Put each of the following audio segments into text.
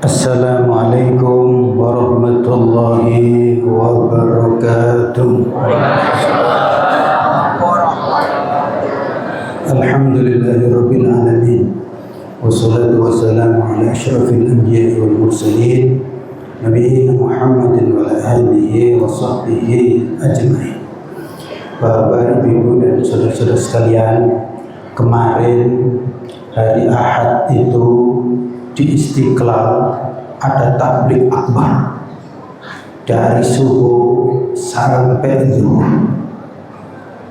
Assalamualaikum warahmatullahi wabarakatuh. Alhamdulillahirabbil alamin. Wassalatu wassalamu ala asyrafil anbiya'i wal mursalin nabiyina Muhammadin wa ala alihi wa sahbihi ajmain. Bapak, Ibu dan saudara-saudara sekalian, kemarin hari Ahad itu di Istiqlal ada tablik akbar dari subuh sampai zuhur.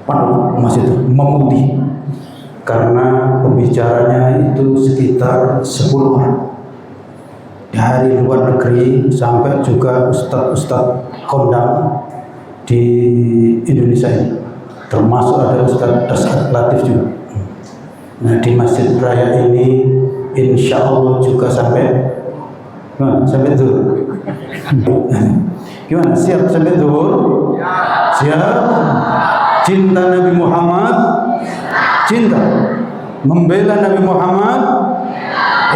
Penuh masjid itu memutih karena pembicaranya itu sekitar 10 orang dari luar negeri sampai juga ustadz-ustadz kondang di Indonesia ini, termasuk ada Ustadz Dasar Latif juga. Nah, di Masjid Raya ini insya Allah juga sampai zuhur. Gimana? Siap sampai zuhur? Siap? Cinta Nabi Muhammad? Cinta. Membela Nabi Muhammad?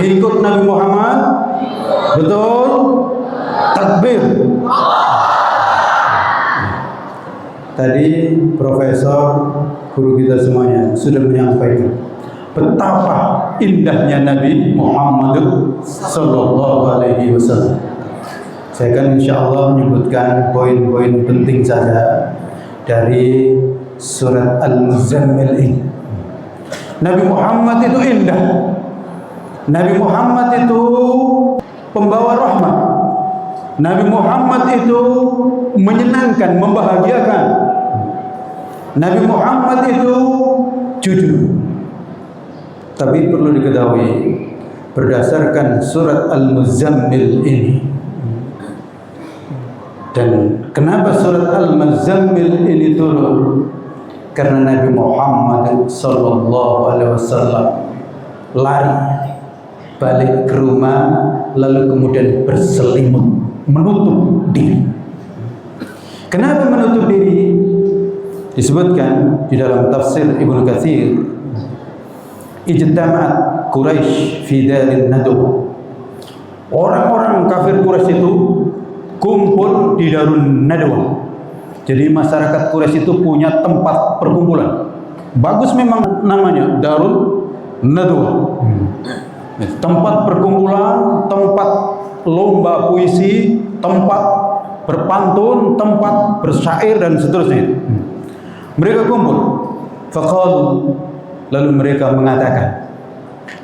Ikut Nabi Muhammad? Betul? Takbir. Tadi profesor, guru kita semuanya sudah menyampaikan betapa indahnya Nabi Muhammad sallallahu alaihi wasallam. Saya akan insya Allah menyebutkan poin-poin penting saja dari surat Al-Muzammil ini. Nabi Muhammad itu indah. Nabi Muhammad itu pembawa rahmat. Nabi Muhammad itu menyenangkan, membahagiakan. Nabi Muhammad itu jujur. Tapi perlu diketahui, berdasarkan surat Al-Muzammil ini, dan kenapa surat Al-Muzammil ini turun? Karena Nabi Muhammad sallallahu alaihi wasallam lari balik ke rumah, lalu kemudian berselimut, menutup diri. Kenapa menutup diri? Disebutkan di dalam tafsir Ibnu Katsir, ijtama'at Quraisy fi darin nadwa. Orang-orang kafir Quraisy itu kumpul di Darun Nadwa. Jadi masyarakat Quraisy itu punya tempat perkumpulan. Bagus memang namanya Darun Nadwa. Tempat perkumpulan, tempat lomba puisi, tempat berpantun, tempat bersyair dan seterusnya. Mereka kumpul. Faqalu, lalu mereka mengatakan,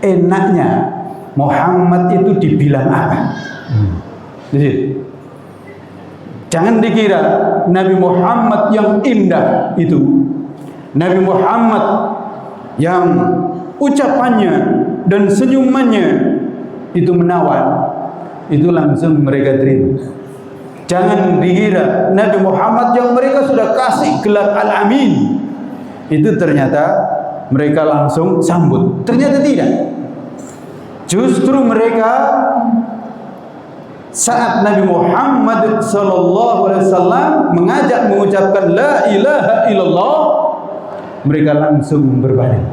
enaknya Muhammad itu dibilang apa? Jangan dikira Nabi Muhammad yang indah itu, Nabi Muhammad yang ucapannya dan senyumannya itu menawan, itu langsung mereka terima. Jangan dikira Nabi Muhammad yang mereka sudah kasih gelar Al-Amin, itu ternyata mereka langsung sambut. Ternyata tidak. Justru mereka saat Nabi Muhammad sallallahu alaihi wasallam mengajak mengucapkan la ilaha illallah, mereka langsung berbaring.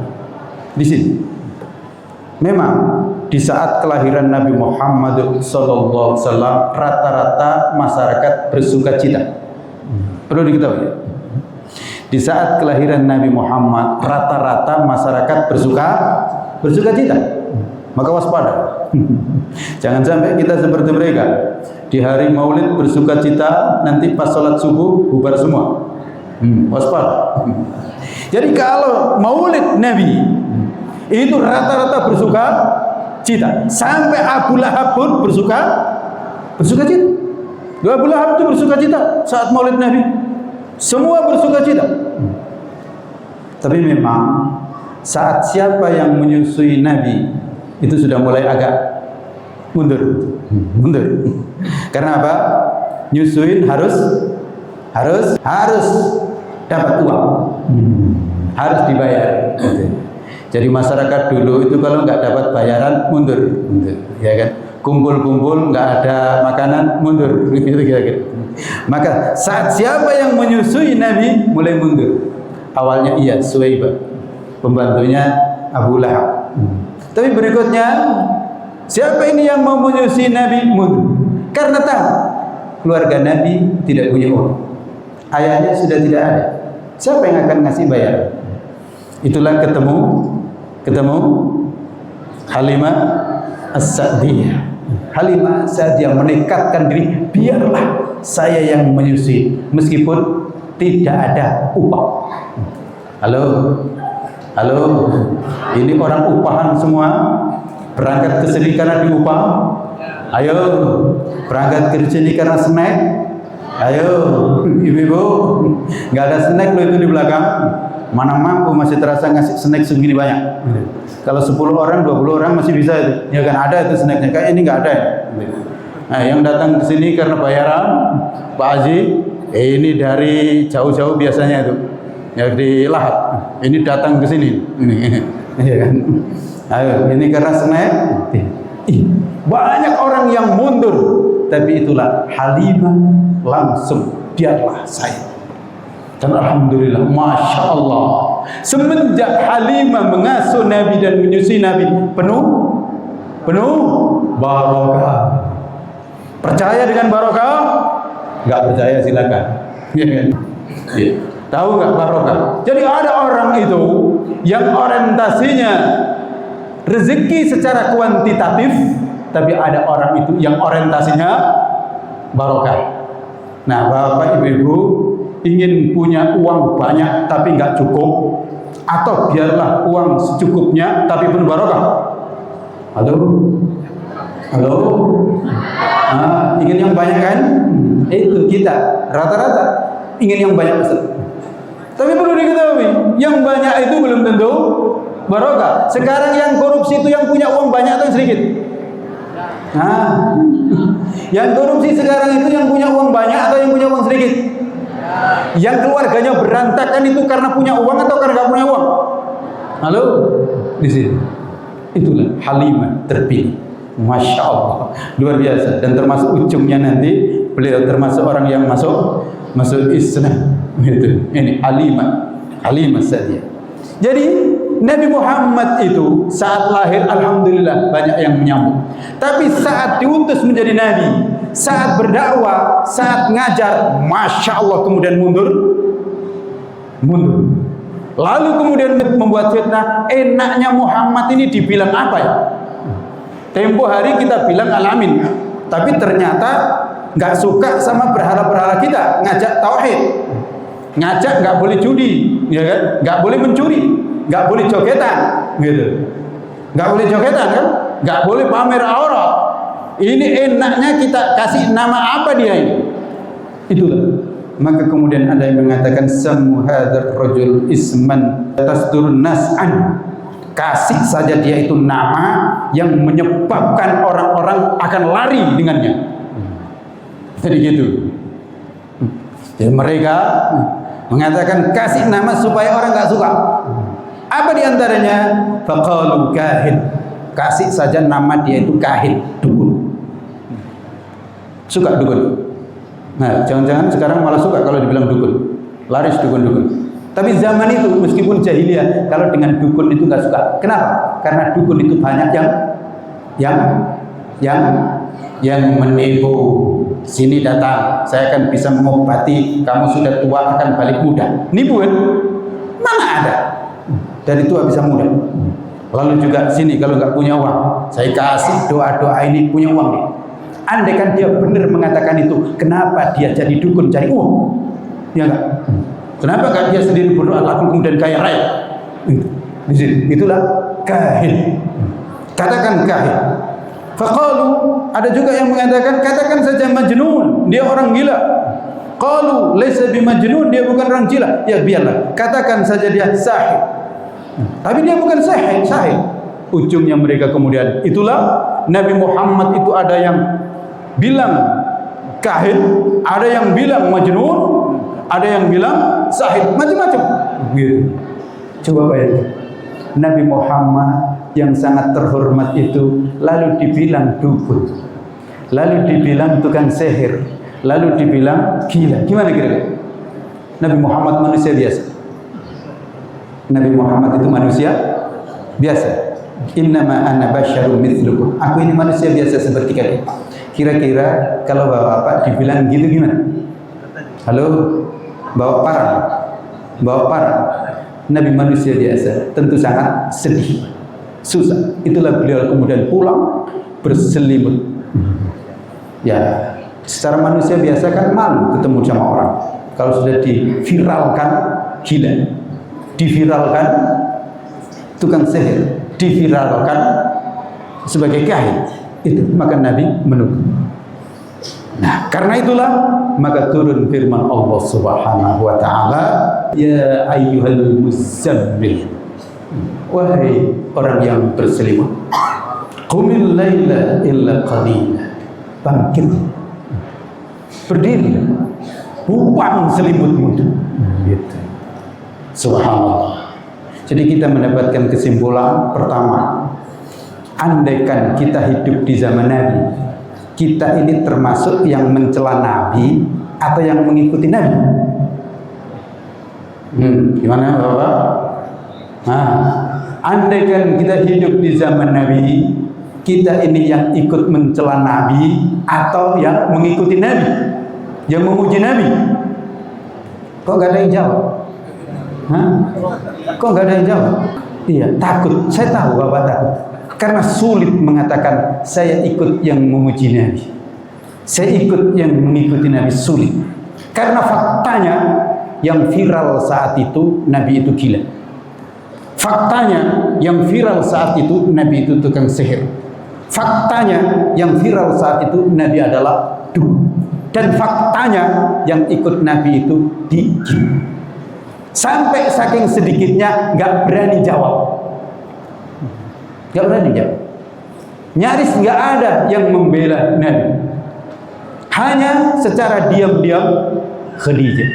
Di sini. Memang di saat kelahiran Nabi Muhammad sallallahu alaihi wasallam rata-rata masyarakat bersuka cita. Perlu diketahui. Di saat kelahiran Nabi Muhammad rata-rata masyarakat bersuka cita. Maka waspada. Jangan sampai kita seperti mereka. Di hari Maulid bersuka cita, nanti pas sholat subuh bubar semua. Waspada. Jadi kalau Maulid Nabi itu rata-rata bersuka cita. Sampai Abu Lahab pun bersuka cita. Abu Lahab itu bersuka cita saat Maulid Nabi. Semua bersuka cita. Tapi memang saat siapa yang menyusui Nabi itu sudah mulai agak mundur. Karena apa? Nyusuin harus dapat uang. Harus dibayar. Jadi masyarakat dulu itu kalau nggak dapat bayaran mundur, ya kan? Kumpul-kumpul nggak ada makanan mundur, gitu kira-kira. Maka saat siapa yang menyusui Nabi mulai mundur. Awalnya iya Suwaibah, pembantunya Abu Lahab. Tapi berikutnya Siapa ini yang mau menyusui Nabi? Mundur. Karena tahu keluarga Nabi tidak punya uang, ayahnya sudah tidak ada. Siapa yang akan ngasih bayar? Itulah ketemu Halimah As-Sa'diyah. Halimah As-Sa'diyah menekadkan diri, biarlah saya yang menyusui meskipun tidak ada upah. Halo, ini orang upahan semua, berangkat ke sini karena diupah. Ayo, berangkat ke sini karena snack. Ayo, ibu-ibu, nggak ada snack loh itu di belakang. Mana mampu masih terasa ngasih snack segini banyak. Kalau 10 orang, 20 orang masih bisa itu. Ya kan ada itu snacknya. Kayak ini nggak ada ya. Nah, yang datang ke sini karena bayaran, Pak Haji, ini dari jauh-jauh biasanya itu. Ya di Lahat. Ini datang ke sini. Ini, ya kan. Ayo, ini karena snack. Banyak orang yang mundur, tapi itulah Halimah langsung biarlah saya. Dan alhamdulillah, masya Allah, semenjak Halimah mengasuh Nabi dan menyusui Nabi, penuh barokah. Percaya dengan barokah? Enggak percaya silakan. Ya. Tahu nggak barokah? Jadi ada orang itu yang orientasinya rezeki secara kuantitatif, tapi ada orang itu yang orientasinya barokah. Nah, Bapak Ibu ingin punya uang banyak tapi nggak cukup, atau biarlah uang secukupnya tapi penuh barokah? Halo? Ingin yang banyak kan? Itu kita rata-rata ingin yang banyak Ustaz. Tapi perlu diketahui, yang banyak itu belum tentu barokah. Sekarang yang korupsi itu yang punya uang banyak atau yang sedikit? Nah, yang korupsi sekarang itu yang punya uang banyak atau yang punya uang sedikit? Yang keluarganya berantakan itu karena punya uang atau karena nggak punya uang? Halo, di sini. Itulah Halimah terpilih. Masya Allah, luar biasa. Dan termasuk ujungnya nanti beliau termasuk orang yang masuk Islam. Itu. Ini Halimah Sa'diyah. Jadi Nabi Muhammad itu saat lahir alhamdulillah banyak yang menyambut. Tapi saat diutus menjadi nabi, saat berdakwah, saat ngajar, masya Allah kemudian mundur. Lalu kemudian membuat fitnah. Enaknya Muhammad ini dibilang apa ya? Tempo hari kita bilang alamin, tapi ternyata nggak suka sama berhala-berhala kita. Ngajak tauhid, ngajak nggak boleh judi, ya kan? Nggak boleh mencuri, nggak boleh jogetan, gitu. Nggak boleh jogetan kan? Nggak boleh pamer aurat. Ini enaknya kita kasih nama apa dia ini? Itulah. Maka kemudian ada yang mengatakan samu hadzal rajul isman tasdurun nas'an. Kasih saja dia itu nama yang menyebabkan orang-orang akan lari dengannya. Jadi gitu. Jadi mereka mengatakan kasih nama supaya orang nggak suka. Apa diantaranya? Faqalu kahin. Kasih saja nama dia itu kahin, dukun. Suka dukun. Nah, jangan-jangan sekarang malah suka kalau dibilang dukun. Laris dukun-dukun. Tapi zaman itu meskipun jahiliyah, kalau dengan dukun itu nggak suka. Kenapa? Karena dukun itu banyak yang menipu. Sini datang, saya akan bisa mengobati. Kamu sudah tua akan balik muda. Nipu kan? Mana ada? Dari tua bisa muda. Lalu juga sini kalau nggak punya uang, saya kasih doa-doa ini punya uang nih. Andai kan dia benar mengatakan itu, kenapa dia jadi dukun cari uang? Ya enggak? Kenapa enggak dia sendiri berdoa laku kemudian kaya raya? Di sini itulah kahin. Katakan kahin. Faqalu, ada juga yang mengatakan katakan saja majnun, dia orang gila. Qalu laisa bimajnun, dia bukan orang gila. Ya biarlah, katakan saja dia sahir. Tapi dia bukan sahir. Ujungnya mereka kemudian itulah Nabi Muhammad itu ada yang bilang kahin, ada yang bilang majnun, ada yang bilang sahir, macam-macam. Gitu. Coba bayangkan, Nabi Muhammad yang sangat terhormat itu lalu dibilang dukun, lalu dibilang tukang sihir, lalu dibilang gila. Gimana kira-kira? Nabi Muhammad manusia biasa. Nabi Muhammad itu manusia biasa. Innama ana basyarun mithlukum. Aku ini manusia biasa seperti kalian. Kira-kira kalau Bapak dibilang gitu gimana? Halo, bawa parang. Nabi manusia biasa, tentu sangat sedih, susah. Itulah beliau kemudian pulang berselimut. Ya, secara manusia biasa kan malu ketemu sama orang. Kalau sudah diviralkan, gila. Diviralkan tukang sihir, diviralkan sebagai kahin, itu maka Nabi menunggu. Nah, karena itulah maka turun firman Allah Subhanahu wa taala, ya ayyuhal muzammil, wahai orang yang berselimut, qumil laila illa qalila, bangkit, berdiri, buang selimutmu. Gitu. Subhanallah. Jadi kita mendapatkan kesimpulan pertama, andaikan kita hidup di zaman Nabi, kita ini termasuk yang mencela Nabi atau yang mengikuti Nabi? Gimana Bapak? Nah, andaikan kita hidup di zaman Nabi, kita ini yang ikut mencela Nabi atau yang mengikuti Nabi, yang memuji Nabi? Kok gak ada yang jawab? Kok gak ada yang jawab? Iya, takut. Saya tahu Bapak takut. Karena sulit mengatakan saya ikut yang memuji Nabi, saya ikut yang mengikuti Nabi, sulit. Karena faktanya yang viral saat itu Nabi itu gila. Faktanya yang viral saat itu Nabi itu tukang sihir. Faktanya yang viral saat itu Nabi adalah dukun. Dan faktanya yang ikut Nabi itu dijin. Sampai saking sedikitnya nggak berani jawab. Gak berani jawab. Nyaris gak ada yang membela Nabi. Hanya secara diam-diam Khadijah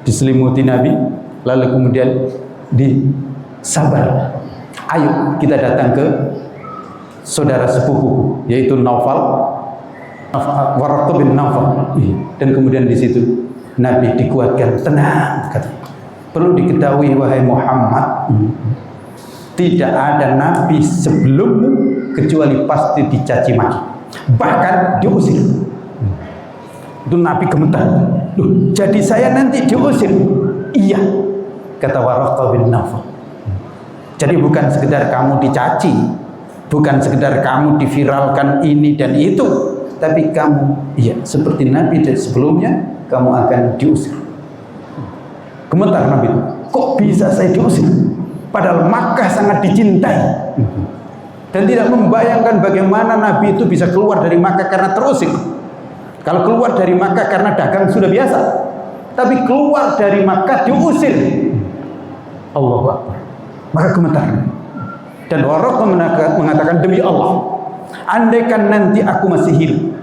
diselimuti Nabi, lalu kemudian disabar. Ayo kita datang ke saudara sepupu, yaitu Waraqah bin Nawfal. Dan kemudian di situ Nabi dikuatkan, tenang kata. Perlu diketahui wahai Muhammad, tidak ada nabi sebelummu kecuali pasti dicaci maki, bahkan diusir. Itu Nabi gemetar. Jadi saya nanti diusir? Iya, kata Waraqah bin Nawfal. Jadi bukan sekedar kamu dicaci, bukan sekedar kamu diviralkan ini dan itu, tapi kamu, iya, seperti Nabi dan sebelumnya, kamu akan diusir. Gemetar Nabi. Kok bisa saya diusir? Padahal Makkah sangat dicintai dan tidak membayangkan bagaimana Nabi itu bisa keluar dari Makkah karena terusik. Kalau keluar dari Makkah karena dagang sudah biasa, tapi keluar dari Makkah diusir. Allahu Akbar. Maka gemetar. Dan Waraqah mengatakan, demi Allah, andaikan nanti aku masih hidup,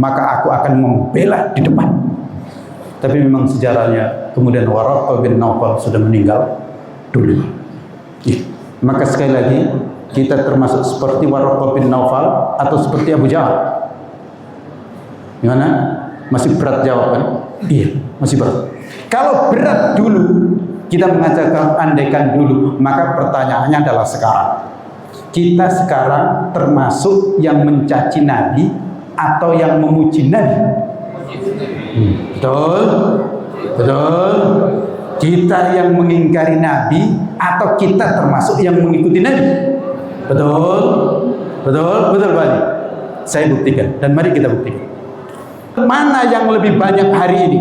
maka aku akan membela di depan. Tapi memang sejarahnya kemudian Waraqah bin Nawfal sudah meninggal dulu. Maka sekali lagi kita termasuk seperti Waraqah bin Nawfal atau seperti Abu Jahal? Gimana? Masih berat jawaban? Iya, masih berat. Kalau berat dulu kita mengatakan andaikan dulu, maka pertanyaannya adalah sekarang. Kita sekarang termasuk yang mencaci Nabi atau yang memuji Nabi? Betul? Betul? Kita yang mengingkari Nabi atau kita termasuk yang mengikuti Nabi? Betul? Betul? Betul Pak? Saya buktikan dan mari kita buktikan. Mana yang lebih banyak hari ini?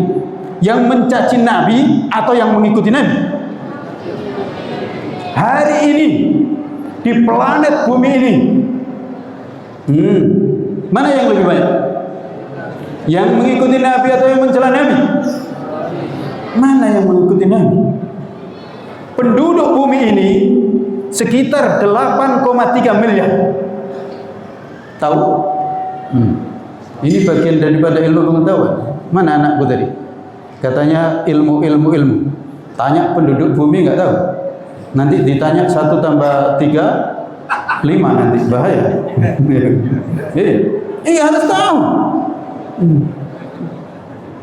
Yang mencaci Nabi atau yang mengikuti Nabi? Hari ini di planet bumi ini, mana yang lebih banyak? Yang mengikuti Nabi atau yang mencela Nabi? Mana yang mengikuti Nabi? Penduduk bumi ini sekitar 8,3 miliar. Tahu? Ini bagian daripada ilmu pengetahuan. Mana anakku tadi? Katanya ilmu. Tanya penduduk bumi nggak tahu. Nanti ditanya 1 tambah 3 5 nanti bahaya. Iya harus tahu.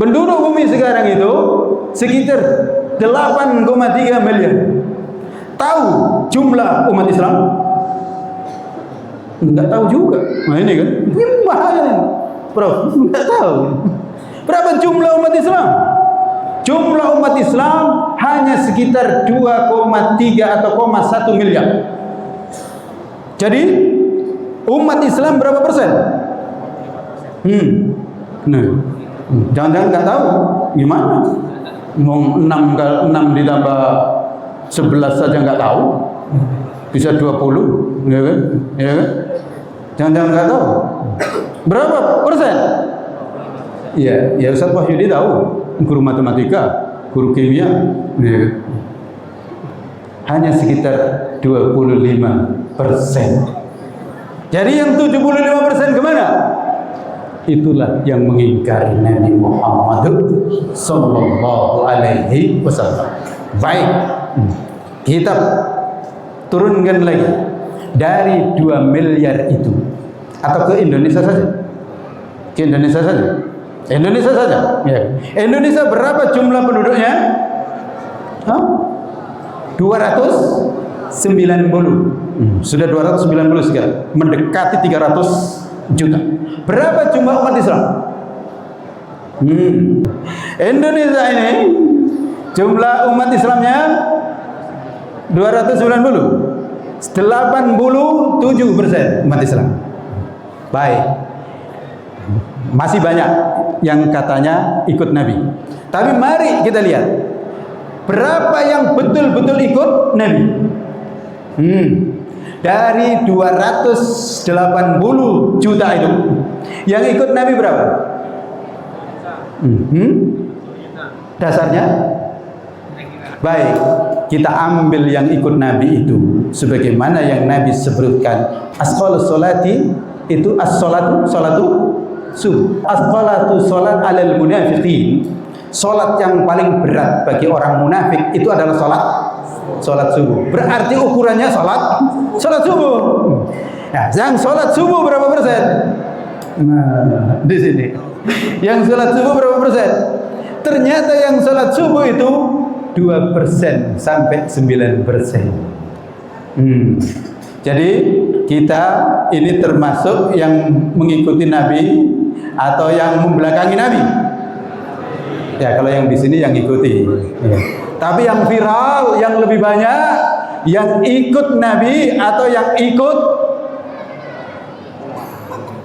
Penduduk bumi sekarang itu sekitar 8,3 miliar. tahu jumlah umat Islam? Enggak tahu juga. Nah ini kan bahaya ini, Prof. Enggak tahu. Berapa jumlah umat Islam? Jumlah umat Islam hanya sekitar 2,3 atau 1 miliar. Jadi umat Islam berapa persen? Nah, jangan-jangan nggak tahu gimana? Mau 6 ditambah 11 saja nggak tahu, bisa 20, ya kan? Ya kan? Jangan-jangan nggak tahu. Berapa persen? Ya Ustaz Wahyudi tahu, guru matematika, guru kimia, ya kan? Hanya sekitar 25%. Jadi yang 75% kemana? Itulah yang mengingkari Nabi Muhammad sallallahu alaihi wasallam. Baik, kita turunkan lagi dari 2 miliar itu, atau ke Indonesia saja. Ke Indonesia saja. Indonesia saja. Ya. Indonesia berapa jumlah penduduknya? 290. Sudah 290 sekarang, mendekati 300 juta. Berapa jumlah umat Islam? Indonesia ini jumlah umat Islamnya 290, 87% umat Islam. Baik, masih banyak yang katanya ikut Nabi. Tapi mari kita lihat berapa yang betul-betul ikut Nabi. Dari 280 juta itu, yang ikut Nabi berapa? Dasarnya? Baik, kita ambil yang ikut Nabi itu sebagaimana yang Nabi sebutkan. As-salatu sholati itu as-salatu subuh. As-salatu sholat alal munafiqin. Sholat yang paling berat bagi orang munafik itu adalah sholat subuh. Berarti ukurannya sholat subuh. Nah, yang sholat subuh berapa persen? Nah, di sini. Yang sholat subuh berapa persen? Ternyata yang sholat subuh itu 2% sampai 9%. Jadi kita ini termasuk yang mengikuti Nabi atau yang membelakangi Nabi? Ya, kalau yang di sini yang ikuti. Ya. Tapi yang viral, yang lebih banyak, yang ikut Nabi atau yang ikut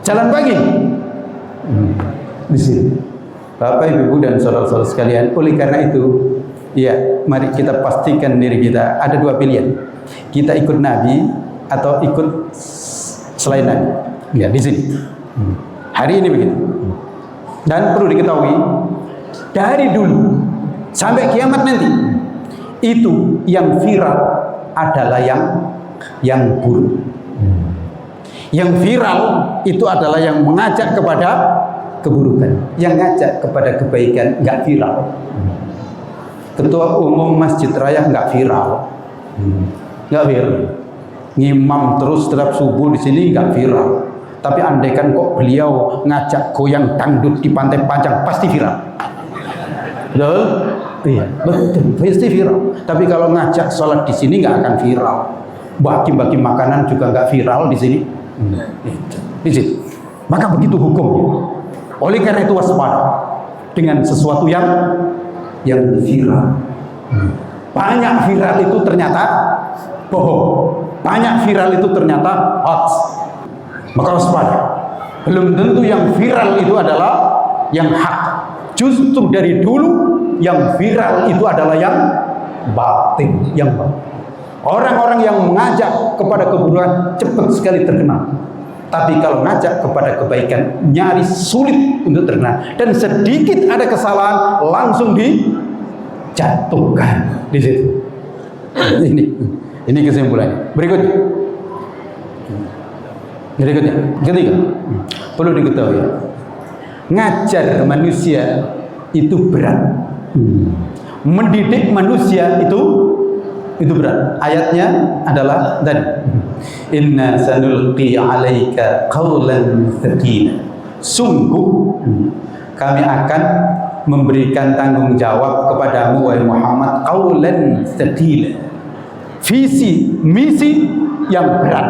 jalan pagi? Di sini. Bapak, Ibu, dan saudara-saudara sekalian, oleh karena itu, ya, mari kita pastikan diri kita. Ada 2 pilihan. Kita ikut Nabi atau ikut selain Nabi. Ya, di sini. Hari ini begitu. Dan perlu diketahui, dari dulu sampai kiamat nanti, itu yang viral adalah yang buruk. Yang viral itu adalah yang mengajak kepada keburukan, yang ngajak kepada kebaikan nggak viral. Ketua umum Masjid Raya nggak viral, nggak viral. Ngimam terus setiap subuh di sini nggak viral. Tapi andaikan kok beliau ngajak goyang dangdut di Pantai Panjang, pasti viral. Betul? Iya, betul, pasti viral. Tapi kalau ngajak sholat di sini nggak akan viral. Bagi-bagi makanan juga nggak viral di sini. Di sini. Maka begitu hukumnya. Oleh karena itu waspada dengan sesuatu yang viral. Banyak viral itu ternyata bohong. Banyak viral itu ternyata hoax. Maka waspada. Belum tentu yang viral itu adalah yang hak. Justru dari dulu yang viral itu adalah yang batin, yang batin. Orang-orang yang mengajak kepada keburukan cepat sekali terkenal. Tapi kalau ngajak kepada kebaikan nyaris sulit untuk terkenal. Dan sedikit ada kesalahan langsung dijatuhkan di situ. Ini kesimpulannya. Berikutnya, ketiga, perlu diketahui, ngajar manusia itu berat. Mendidik manusia itu berat. Ayatnya adalah tadi, inna sanulqi 'alaika qawlan tsaqila. Sungguh kami akan memberikan tanggung jawab kepadamu wahai Muhammad, qawlan tsaqila. visi misi yang berat.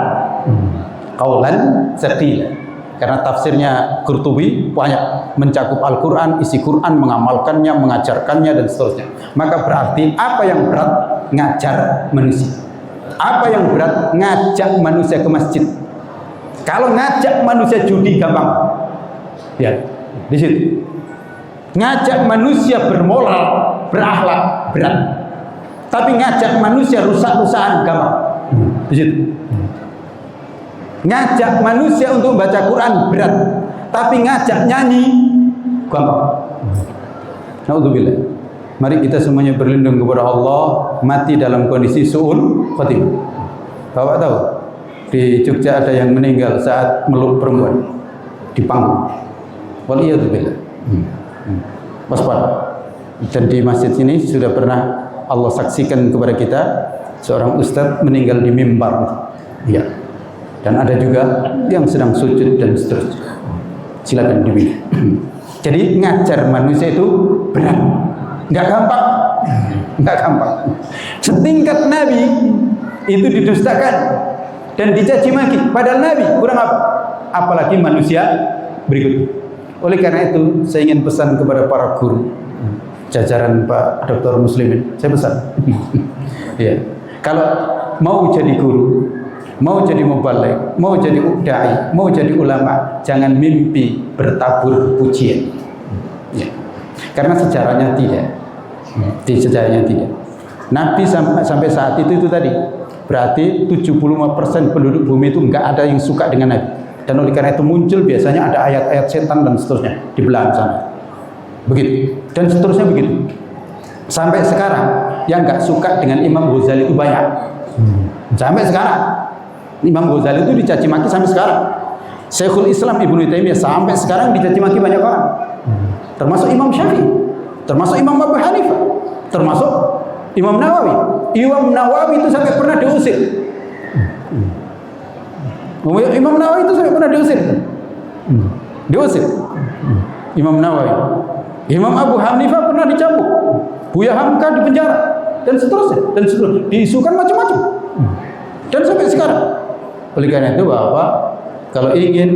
Qaulan tsaqila. Karena tafsirnya Qurtubi banyak, mencakup Al-Quran, isi Quran, mengamalkannya, mengajarkannya, dan seterusnya. Maka berarti apa yang berat? Ngajar manusia. Apa yang berat? Ngajak manusia ke masjid. Kalau ngajak manusia judi gampang, ya di situ. Ngajak manusia bermoral, berakhlak berat. Tapi ngajak manusia rusak-rusakan gampang, di situ. Ngajak manusia untuk baca Quran berat, tapi ngajak nyanyi gampang. Naudzubillah. Mari kita semuanya berlindung kepada Allah, mati dalam kondisi su'ul khotimah. Bapak tahu di Jogja ada yang meninggal saat meluk perempuan di panggung. Waliyadzubillah. Waspada. Dan di masjid ini sudah pernah Allah saksikan kepada kita seorang ustadz meninggal di mimbar. Ya. Dan ada juga yang sedang sujud dan seterusnya. Silakan dipilih. Jadi ngajar manusia itu berat, nggak gampang, nggak gampang. Setingkat Nabi itu didustakan dan dicaci maki. Padahal Nabi kurang apa? Apalagi manusia berikut. Oleh karena itu saya ingin pesan kepada para guru, jajaran Pak Dr. Muslimin, saya pesan. Ya, kalau mau jadi guru, mau jadi mubaligh, mau jadi dai, mau jadi ulama, jangan mimpi bertabur pujian. Ya. Karena sejarahnya tidak. Di sejarahnya tidak. Nabi sampai saat itu tadi, berarti 75% penduduk bumi itu enggak ada yang suka dengan Nabi. Dan oleh karena itu muncul biasanya ada ayat-ayat setan dan seterusnya di belahan sana. Begitu. Dan seterusnya begitu. Sampai sekarang yang enggak suka dengan Imam Ghazali itu banyak. Sampai sekarang Imam Ghazali itu dicaci maki sampai sekarang. Syekhul Islam Ibnu Taimiyah sampai sekarang dicaci maki banyak orang. Termasuk Imam Syafi'i, termasuk Imam Abu Hanifah, termasuk Imam Nawawi. Imam Nawawi itu sampai pernah diusir. Imam Nawawi itu sampai pernah diusir. Diusir. Imam Nawawi. Imam Abu Hanifah pernah dicambuk. Buya Hamka dipenjara dan seterusnya dan seterusnya. Diisukan macam-macam. Dan sampai sekarang. Oleh karena itu Bapak, kalau ingin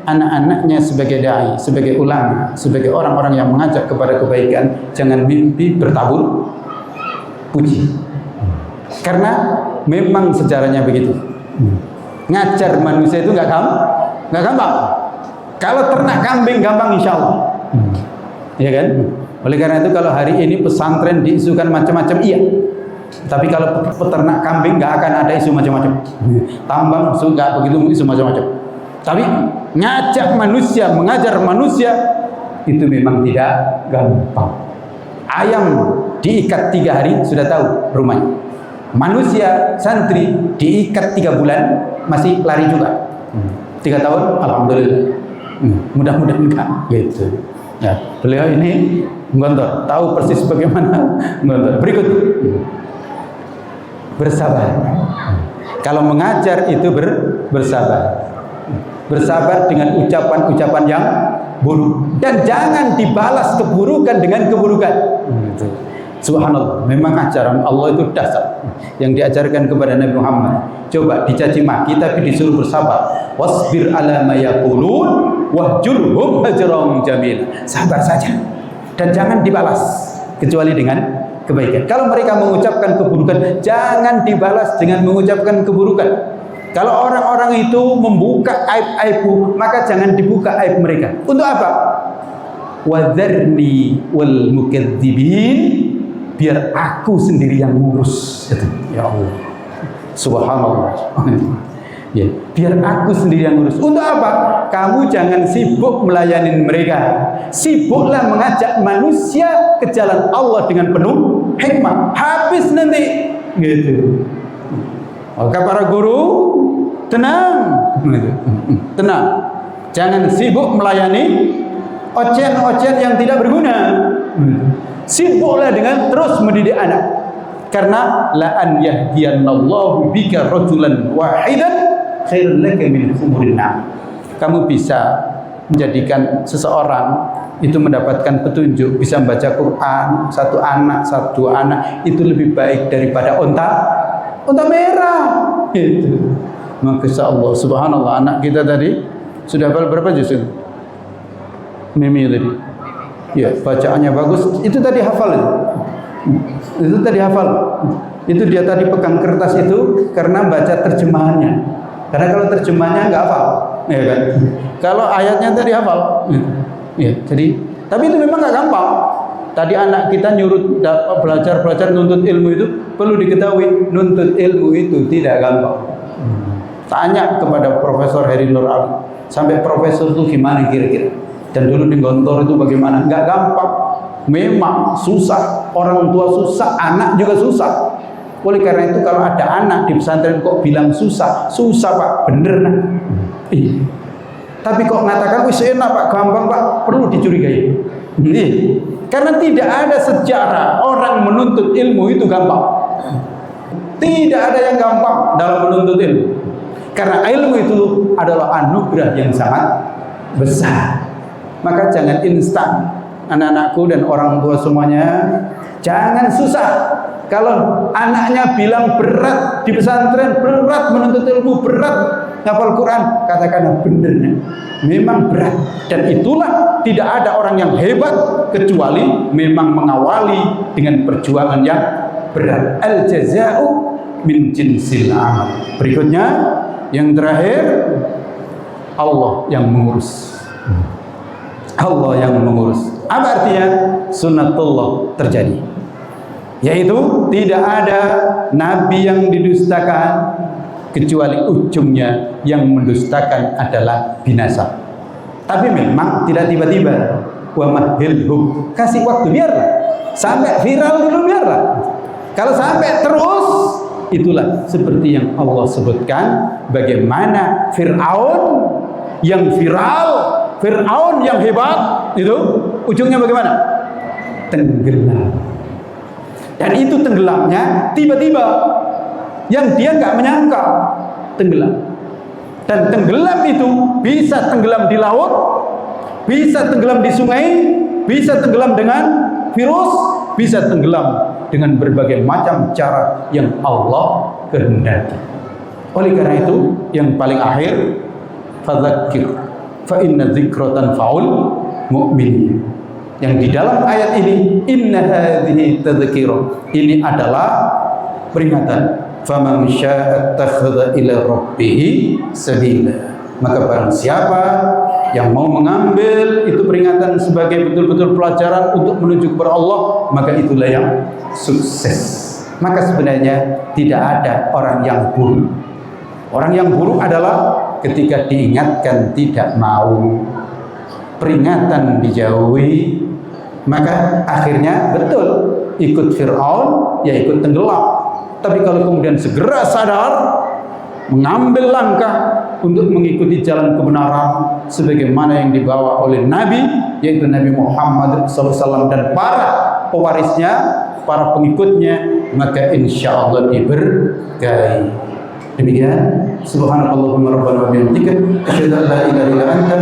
anak-anaknya sebagai dai, sebagai ulama, sebagai orang-orang yang mengajak kepada kebaikan, jangan mimpi bertabur puji. Karena memang sejarahnya begitu. Ngajar manusia itu nggak gampang. Kalau ternak kambing gampang insya Allah. Ya kan? Oleh karena itu kalau hari ini pesantren diisukan macam-macam, iya. Tapi kalau peternak kambing nggak akan ada isu macam-macam. Tambang nggak begitu isu macam-macam. Tapi ngajak manusia, mengajar manusia itu memang tidak gampang. Ayam diikat 3 hari sudah tahu rumahnya. Manusia santri diikat 3 bulan masih lari juga. 3 tahun, alhamdulillah. Mudah-mudahan enggak gitu. Ya, beliau ini ngontor, tahu persis bagaimana ngontor. Berikut. Bersabar. Kalau mengajar itu bersabar. Bersabar dengan ucapan-ucapan yang buruk dan jangan dibalas keburukan dengan keburukan. Subhanallah, memang ajaran Allah itu dasar yang diajarkan kepada Nabi Muhammad. Coba dicaci maki tapi disuruh bersabar. Wasbir ala ma yaqulun wahjurhum hajran jamil. Sabar saja dan jangan dibalas kecuali dengan kebaikan. Kalau mereka mengucapkan keburukan, jangan dibalas dengan mengucapkan keburukan. Kalau orang-orang itu membuka aib-aibmu, maka jangan dibuka aib mereka. Untuk apa? Wadharni wal mukadzibin, biar aku sendiri yang ngurus. Ya Allah, subhanallah. Ya, biar aku sendiri yang ngurus. Untuk apa? Kamu jangan sibuk melayani mereka. Sibuklah mengajak manusia ke jalan Allah dengan penuh hikmah. Habis nanti gitu. Maka para guru tenang, tenang. Jangan sibuk melayani ocehan-ocehan yang tidak berguna. Sibuklah dengan terus mendidik anak. Karena la an yahdiyallahu bika rajulan wahidan khairul laka min humurin na'am. Kamu bisa menjadikan seseorang itu mendapatkan petunjuk, bisa membaca Quran, satu anak itu lebih baik daripada onta unta merah. Itu. Masya Allah, subhanallah, anak kita tadi sudah hafal berapa juz? Mimi tadi. Ya, bacaannya bagus. Itu tadi hafal. Itu tadi hafal. Itu dia tadi pegang kertas itu karena baca terjemahannya. Karena kalau terjemahannya enggak hafal, ya kan? Kalau ayatnya tadi hafal. Ya, jadi tapi itu memang enggak gampang. Tadi anak kita nyuruh belajar nuntut ilmu itu perlu diketahui, nuntut ilmu itu tidak gampang. Tanya kepada Profesor Heri Nur Ali, sampai profesor itu gimana kira-kira? Dan dulu di Gontor itu bagaimana? Enggak gampang. Memang susah, orang tua susah, anak juga susah. Oleh karena itu kalau ada anak di pesantren kok bilang susah, susah Pak, bener nah. Tapi kok mengatakan wis enak Pak, gampang Pak, perlu dicurigai. Karena tidak ada sejarah orang menuntut ilmu itu gampang. Tidak ada yang gampang dalam menuntut ilmu. Karena ilmu itu adalah anugerah yang sangat besar. Maka jangan instan. Anak-anakku dan orang tua semuanya, jangan susah. Kalau anaknya bilang berat di pesantren, berat menuntut ilmu, berat hafal Quran, katakan benernya memang berat. Dan itulah tidak ada orang yang hebat kecuali memang mengawali dengan perjuangan yang berat. Al jaza'u min jinsil amal. Berikutnya yang terakhir, Allah yang mengurus. Allah yang mengurus. Apa artinya? Sunnatullah terjadi. Yaitu tidak ada nabi yang didustakan kecuali ujungnya yang mendustakan adalah binasa. Tapi memang tidak tiba-tiba. Wa mahilhum, kasih waktu, biarlah sampai viral dulu, biarlah. Kalau sampai terus, itulah seperti yang Allah sebutkan, bagaimana Fir'aun yang viral, Fir'aun yang hebat, itu ujungnya bagaimana? Tenggelam. Dan itu tenggelamnya tiba-tiba, yang dia nggak menyangka, tenggelam. Dan tenggelam itu bisa tenggelam di laut, bisa tenggelam di sungai, bisa tenggelam dengan virus, bisa tenggelam dengan berbagai macam cara yang Allah kehendaki. Oleh karena itu, yang paling akhir, fadzakir fa inna dzikra tanfa'ul mu'minin. Yang di dalam ayat ini, inna hadhihi tadzkirah, ini adalah peringatan. Faman syaa'a ittakhadha ila rabbih sabila. Maka barang siapa yang mau mengambil itu peringatan sebagai betul-betul pelajaran untuk menuju kepada Allah, maka itulah yang sukses. Maka sebenarnya tidak ada orang yang buruk. Orang yang buruk adalah ketika diingatkan tidak mau, peringatan dijauhi, maka akhirnya betul ikut Fir'aun, ya ikut tenggelam. Tapi kalau kemudian segera sadar, mengambil langkah untuk mengikuti jalan kebenaran sebagaimana yang dibawa oleh Nabi, yaitu Nabi Muhammad SAW dan para pewarisnya, para pengikutnya, maka insya Allah diberkahi. Demikian, subhanakallahumma rabbana wa bihamdika, asyhadu an la ilaha illa anta,